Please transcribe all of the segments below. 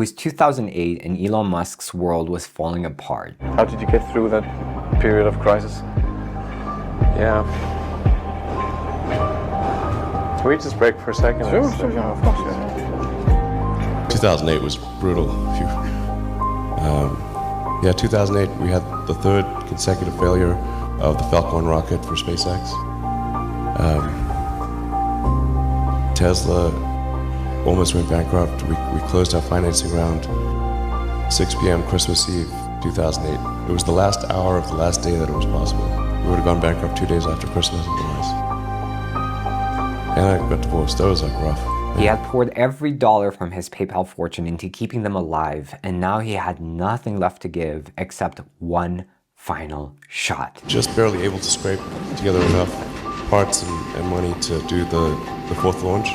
was 2008 and Elon Musk's world was falling apart. How did you get through that period of crisis? Yeah. Can we just break for a second? Sure, yeah, of course. Yeah. 2008 was brutal. 2008 we had the third consecutive failure of the Falcon rocket for SpaceX. Tesla almost went bankrupt. We closed our financing round 6 p.m. Christmas Eve 2008. It was the last hour of the last day that it was possible. We would have gone bankrupt 2 days after Christmas otherwise. And I got divorced. That was like rough. He had poured every dollar from his PayPal fortune into keeping them alive, and now he had nothing left to give except one final shot. Just barely able to scrape together enough parts and money to do the fourth launch.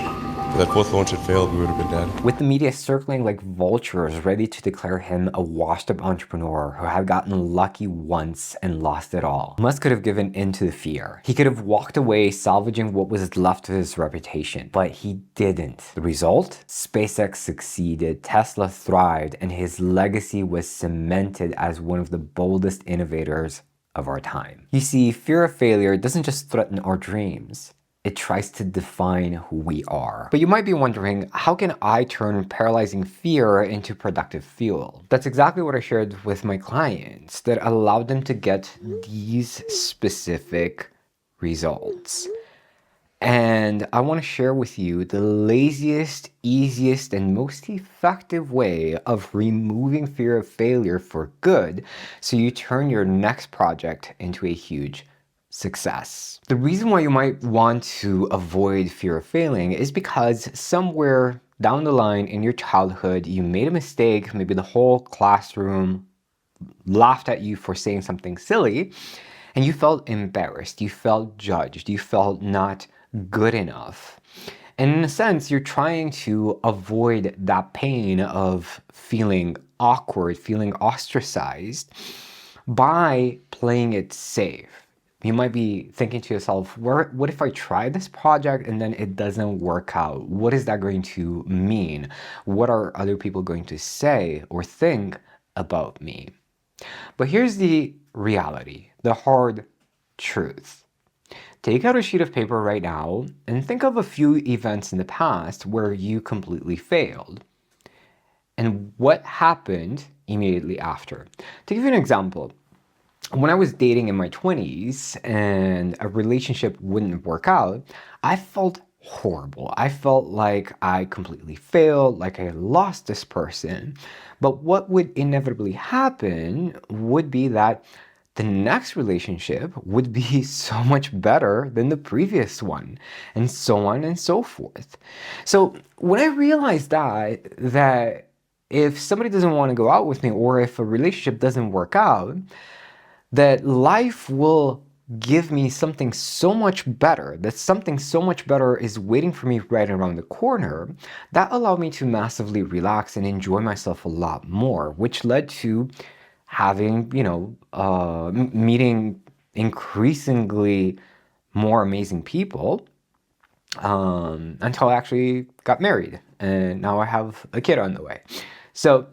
If that fourth launch had failed, we would have been dead. With the media circling like vultures, ready to declare him a washed-up entrepreneur who had gotten lucky once and lost it all, Musk could have given in to the fear. He could have walked away, salvaging what was left of his reputation, but he didn't. The result? SpaceX succeeded, Tesla thrived, and his legacy was cemented as one of the boldest innovators of our time. You see, fear of failure doesn't just threaten our dreams. It tries to define who we are. But you might be wondering, how can I turn paralyzing fear into productive fuel? That's exactly what I shared with my clients that allowed them to get these specific results. And I want to share with you the laziest, easiest, and most effective way of removing fear of failure for good so you turn your next project into a huge success. The reason why you might want to avoid fear of failing is because somewhere down the line in your childhood, you made a mistake. Maybe the whole classroom laughed at you for saying something silly, and you felt embarrassed. You felt judged. You felt not good enough. And in a sense, you're trying to avoid that pain of feeling awkward, feeling ostracized by playing it safe. You might be thinking to yourself, what if I try this project and then it doesn't work out? What is that going to mean? What are other people going to say or think about me? But here's the reality, the hard truth. Take out a sheet of paper right now and think of a few events in the past where you completely failed. And what happened immediately after? To give you an example, when I was dating in my 20s and a relationship wouldn't work out, I felt horrible. I felt like I completely failed, like I lost this person. But what would inevitably happen would be that the next relationship would be so much better than the previous one, and so on and so forth. So when I realized that if somebody doesn't want to go out with me, or if a relationship doesn't work out, that life will give me something so much better, that something so much better is waiting for me right around the corner, that allowed me to massively relax and enjoy myself a lot more, which led to having, meeting increasingly more amazing people until I actually got married. And now I have a kid on the way. So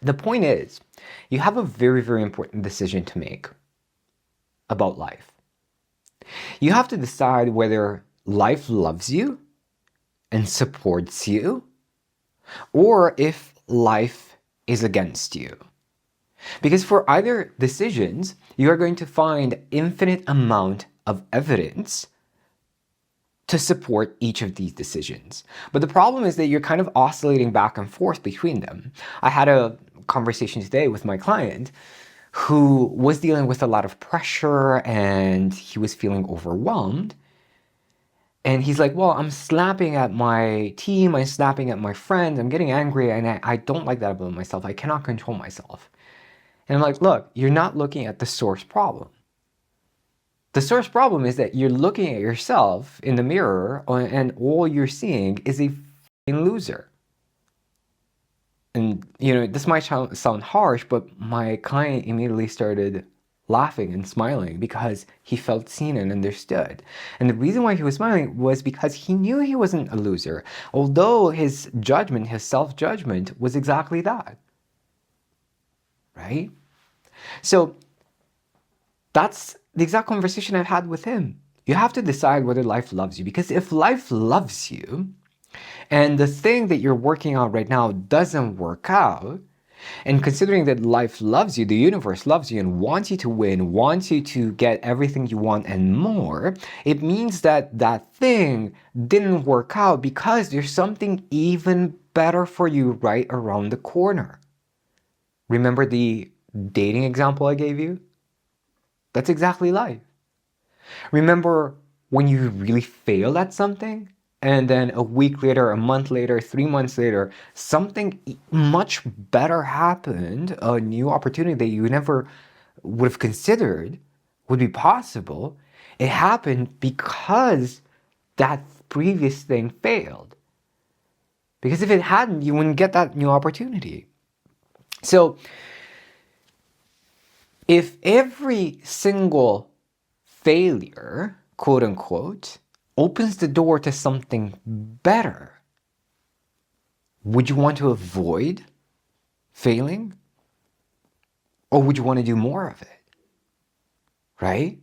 the point is, you have a very, very important decision to make about life. You have to decide whether life loves you and supports you, or if life is against you. Because for either decisions, you are going to find infinite amount of evidence to support each of these decisions. But the problem is that you're kind of oscillating back and forth between them. I had a conversation today with my client who was dealing with a lot of pressure and he was feeling overwhelmed. And he's like, well, I'm snapping at my team, I'm snapping at my friends, I'm getting angry, and I don't like that about myself. I cannot control myself. And I'm like, look, you're not looking at the source problem. The source problem is that you're looking at yourself in the mirror and all you're seeing is a f***ing loser. And, this might sound harsh, but my client immediately started laughing and smiling because he felt seen and understood. And the reason why he was smiling was because he knew he wasn't a loser, although his judgment, his self-judgment, was exactly that. Right? So that's the exact conversation I've had with him. You have to decide whether life loves you, because if life loves you and the thing that you're working on right now doesn't work out, and considering that life loves you, the universe loves you and wants you to win, wants you to get everything you want and more, it means that that thing didn't work out because there's something even better for you right around the corner. Remember the dating example I gave you? That's exactly life. Remember when you really failed at something? And then a week later, a month later, 3 months later, something much better happened, a new opportunity that you never would have considered would be possible. It happened because that previous thing failed. Because if it hadn't, you wouldn't get that new opportunity. So, if every single failure, quote unquote, opens the door to something better, would you want to avoid failing? Or would you want to do more of it? Right?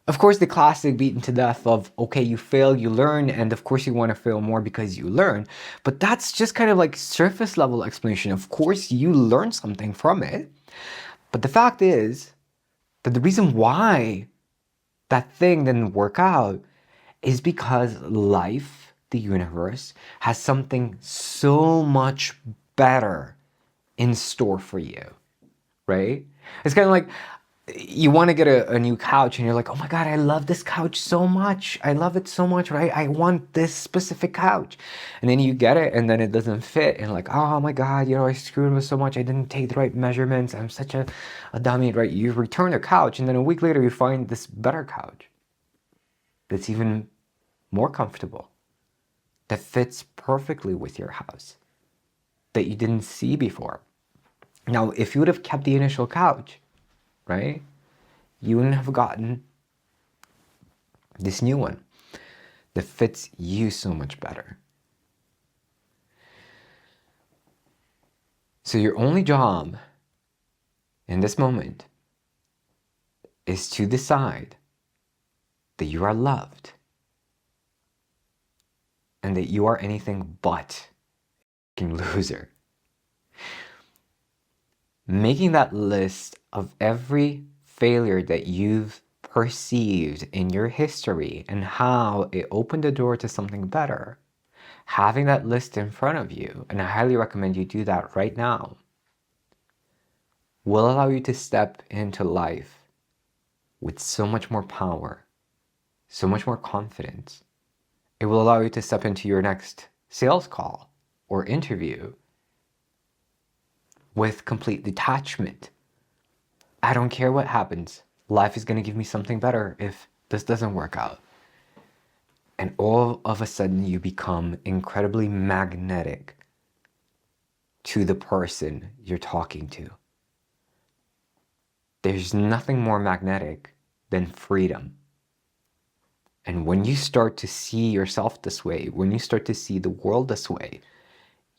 Of course, the classic beaten to death of, okay, you fail, you learn, and of course you want to fail more because you learn. But that's just kind of like surface level explanation. Of course, you learn something from it. But the fact is that the reason why that thing didn't work out is because life, the universe, has something so much better in store for you, right? It's kind of like you want to get a new couch and you're like, oh my God, I love this couch so much. I love it so much, right? I want this specific couch. And then you get it and then it doesn't fit. And like, oh my God, I screwed with so much. I didn't take the right measurements. I'm such a dummy, right? You return the couch and then a week later you find this better couch that's even more comfortable, that fits perfectly with your house, that you didn't see before. Now, if you would have kept the initial couch, right, you wouldn't have gotten this new one that fits you so much better. So your only job in this moment is to decide that you are loved and that you are anything but a loser. Making that list of every failure that you've perceived in your history and how it opened the door to something better, having that list in front of you, and I highly recommend you do that right now, will allow you to step into life with so much more power, so much more confidence. It will allow you to step into your next sales call or interview with complete detachment. I don't care what happens. Life is going to give me something better if this doesn't work out. And all of a sudden you become incredibly magnetic to the person you're talking to. There's nothing more magnetic than freedom. And when you start to see yourself this way, when you start to see the world this way,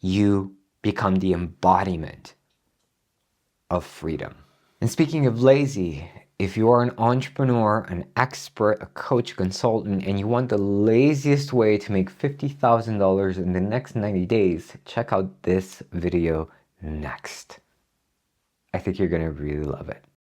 you become the embodiment of freedom. And speaking of lazy, if you are an entrepreneur, an expert, a coach, a consultant, and you want the laziest way to make $50,000 in the next 90 days, check out this video next. I think you're going to really love it.